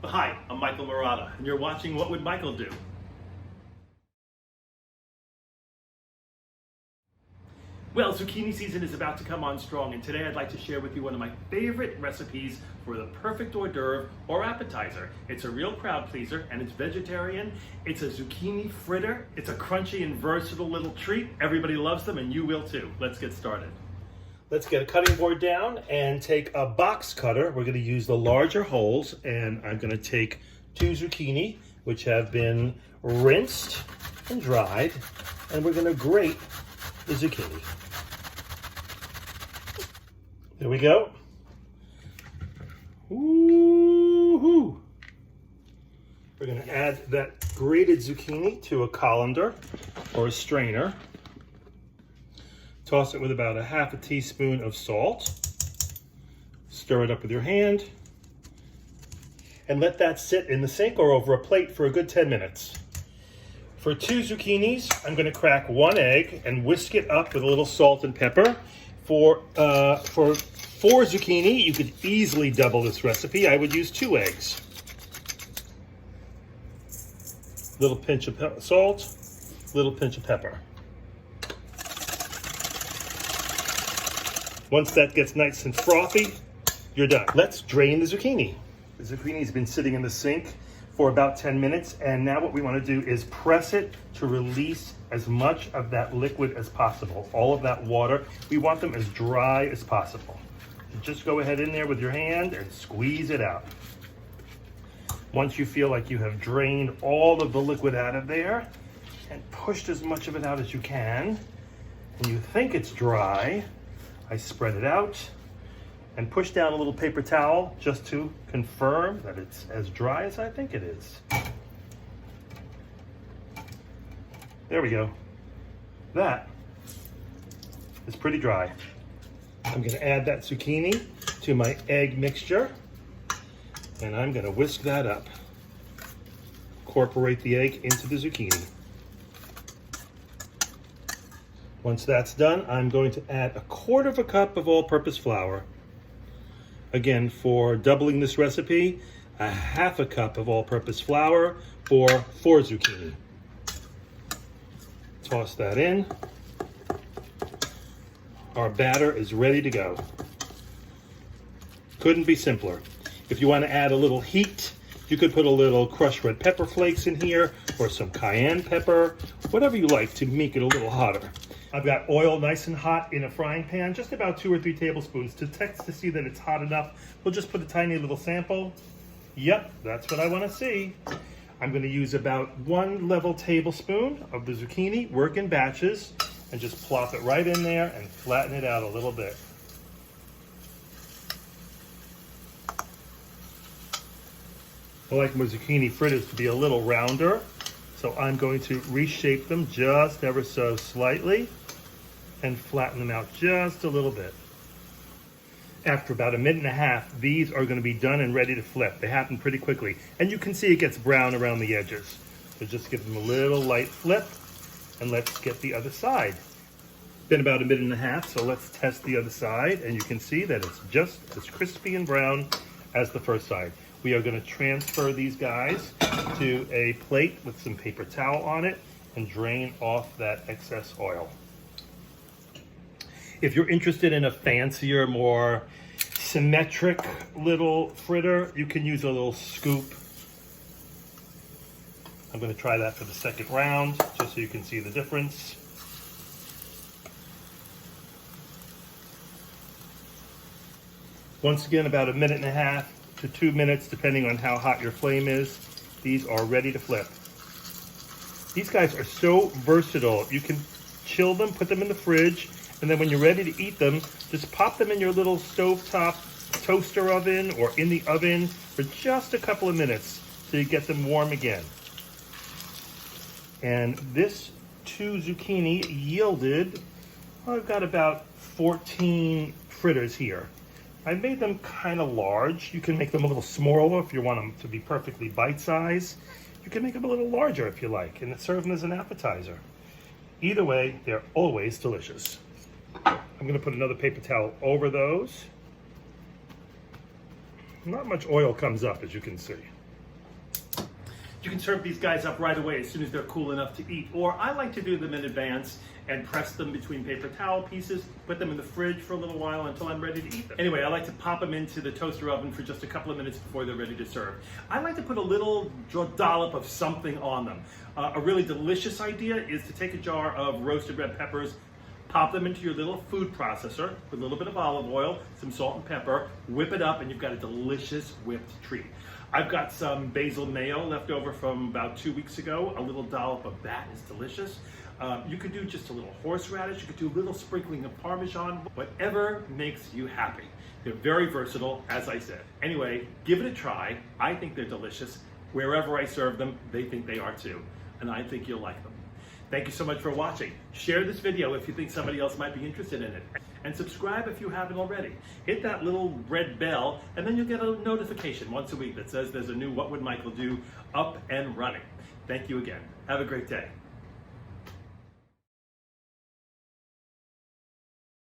Hi, I'm Michael Murata, and you're watching What Would Michael Do? Well, zucchini season is about to come on strong, and today I'd like to share with you one of my favorite recipes for the perfect hors d'oeuvre or appetizer. It's a real crowd pleaser, and it's vegetarian. It's a zucchini fritter. It's a crunchy and versatile little treat. Everybody loves them, and you will too. Let's get started. Let's get a cutting board down and take a box cutter. We're going to use the larger holes, and I'm going to take 2 zucchini, which have been rinsed and dried, and we're going to grate the zucchini. There we go. Woo-hoo! We're going to add that grated zucchini to a colander or a strainer. Toss it with about a half a teaspoon of salt. Stir it up with your hand. And let that sit in the sink or over a plate for a good 10 minutes. For 2 zucchinis, I'm going to crack 1 egg and whisk it up with a little salt and pepper. For 4 zucchini, you could easily double this recipe. I would use 2 eggs. Little pinch of salt, little pinch of pepper. Once that gets nice and frothy, you're done. Let's drain the zucchini. The zucchini's been sitting in the sink for about 10 minutes, and now what we want to do is press it to release as much of that liquid as possible. All of that water, we want them as dry as possible. So just go ahead in there with your hand and squeeze it out. Once you feel like you have drained all of the liquid out of there and pushed as much of it out as you can, and you think it's dry, I spread it out and push down a little paper towel just to confirm that it's as dry as I think it is. There we go. That is pretty dry. I'm going to add that zucchini to my egg mixture, and I'm going to whisk that up. Incorporate the egg into the zucchini. Once that's done, I'm going to add 1/4 cup of all-purpose flour. Again, for doubling this recipe, 1/2 cup of all-purpose flour for 4 zucchini. Toss that in. Our batter is ready to go. Couldn't be simpler. If you want to add a little heat, you could put a little crushed red pepper flakes in here or some cayenne pepper, whatever you like to make it a little hotter. I've got oil nice and hot in a frying pan, just about 2 or 3 tablespoons. To test to see that it's hot enough, we'll just put a tiny little sample. Yep, that's what I want to see. I'm going to use about 1 level tablespoon of the zucchini, work in batches, and just plop it right in there and flatten it out a little bit. I like my zucchini fritters to be a little rounder, so I'm going to reshape them just ever so slightly and flatten them out just a little bit. After about 1.5 minutes, these are going to be done and ready to flip. They happen pretty quickly, and you can see it gets brown around the edges. So just give them a little light flip, and let's get the other side. Been about 1.5 minutes, so let's test the other side, and you can see that it's just as crispy and brown as the first side. We are going to transfer these guys to a plate with some paper towel on it and drain off that excess oil. If you're interested in a fancier, more symmetric little fritter, you can use a little scoop. I'm going to try that for the second round, just so you can see the difference. Once again, about 1.5 minutes to 2 minutes, depending on how hot your flame is. These are ready to flip. These guys are so versatile. You can chill them, put them in the fridge, and then when you're ready to eat them, just pop them in your little stovetop toaster oven or in the oven for just a couple of minutes so you get them warm again. And this 2 zucchini yielded, I've got about 14 fritters here. I made them kind of large. You can make them a little smaller if you want them to be perfectly bite-sized. You can make them a little larger if you like, and serve them as an appetizer. Either way, they're always delicious. I'm going to put another paper towel over those. Not much oil comes up, as you can see. You can serve these guys up right away as soon as they're cool enough to eat, or I like to do them in advance and press them between paper towel pieces, put them in the fridge for a little while until I'm ready to eat them. Anyway, I like to pop them into the toaster oven for just a couple of minutes before they're ready to serve. I like to put a little dollop of something on them. A really delicious idea is to take a jar of roasted red peppers, pop them into your little food processor with a little bit of olive oil, some salt and pepper, whip it up, and you've got a delicious whipped treat. I've got some basil mayo left over from about 2 weeks ago. A little dollop of that is delicious. You could do just a little horseradish. You could do a little sprinkling of Parmesan, whatever makes you happy. They're very versatile, as I said. Anyway, give it a try. I think they're delicious. Wherever I serve them, they think they are too. And I think you'll like them. Thank you so much for watching. Share this video if you think somebody else might be interested in it. And subscribe if you haven't already. Hit that little red bell, and then you'll get a notification once a week that says there's a new What Would Michael Do up and running. Thank you again. Have a great day.